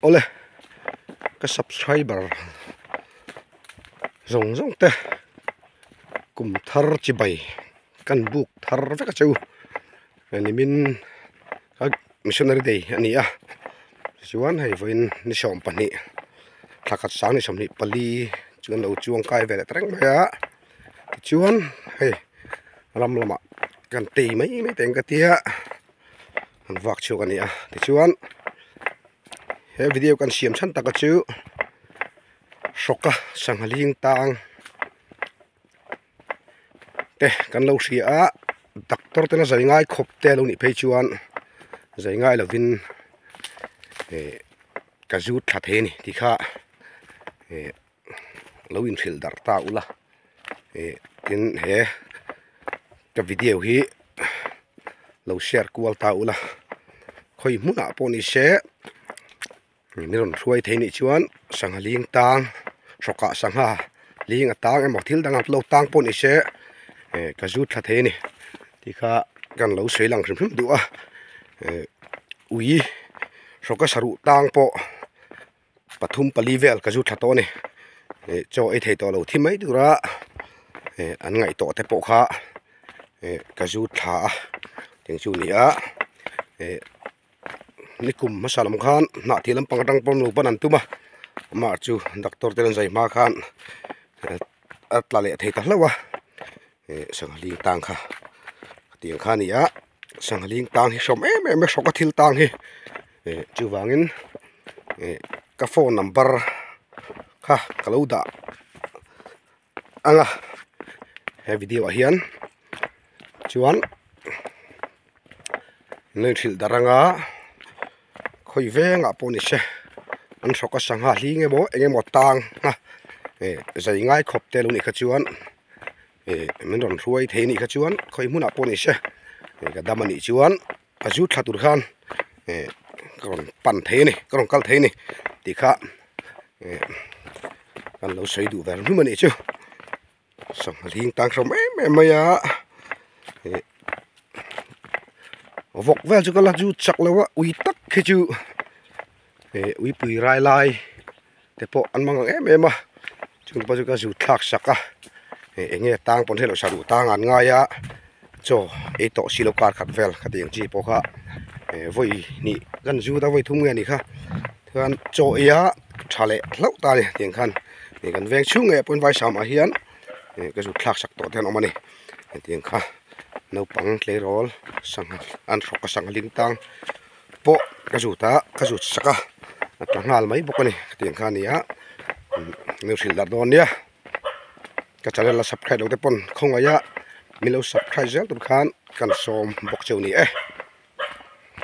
Ole cái subscriber rong rong te cùng thar chi bay kan buk thar ve ka chu ani min missionary day ani a chuan hei voin ni som pani thakat sang ni som ni pali chuan lo chuang kai ve treng ba chuan hei ram lama kan ti mai mai teng ka tia an vak chu ani a ti chuan he video kan siam chan taka chu soka sanghaling tang te kan lo ria a doctor te na zai ngai khop te lo ni phei chuan zai ngai lovin ka zut tha the ni ti kha lo in thil dar ta ula tin he ka video hi lo share kual ta ula khoi muna poni she ni ron ruai the ni chuan sanghaling tang soka sangha ling atang emo thil dang lo tang poni she ka zut tha the ni ti kha kan lo sei lang hrim du a ui soka saru tang po pathum pali vel ka zut tha to ni cho ai thei to lo thi mai dura an ngai to te po kha ka zut tha teng chu ni a nikum masalam khan na thilam pangtang pom lu panan tuma ma chu doctor ten zai ma khan atla le thei ta hlawa sanghaling tang kha tiang kha ni a sanghaling tang hi som em soka thil tang hi chu wangin ka phone number kha kaloda anga he video a hian chuan nei thil daranga khoi venga poni se an soka sangha hlinge bo engemo tang ha zai ngai khop te lo ni kha chuan min ron ruai the ni kha chuan khoi muna poni se ka damani chuan azu thatur khan karon pan the ni karon kal the ni ti kha kan lo sei du ver nu mani chu sangha hling tang som em maya vok vel chu kala chu chak lawa ui tak khi chu ui pui rai lai te po an mang em a chung pa chu ka zu thak saka enge tang pon helo saru tang an nga ya cho e to silo kar khat vel khating chi po kha voi ni gan zu da voi thum nge ni kha than cho ya thale hlau ta ni tiang khan ni kan veng chu nge pon vai sam a hian ka zu thak sak to ten omani tiang kha no pang tle rol sang an roka sangling tang po kajuta kajut saka tangal mai bokani tiang khania new sil dar don ya ka channel la subscribe lo te pon khonga ya milo subscribe zel tur khan kan som bok cheu ni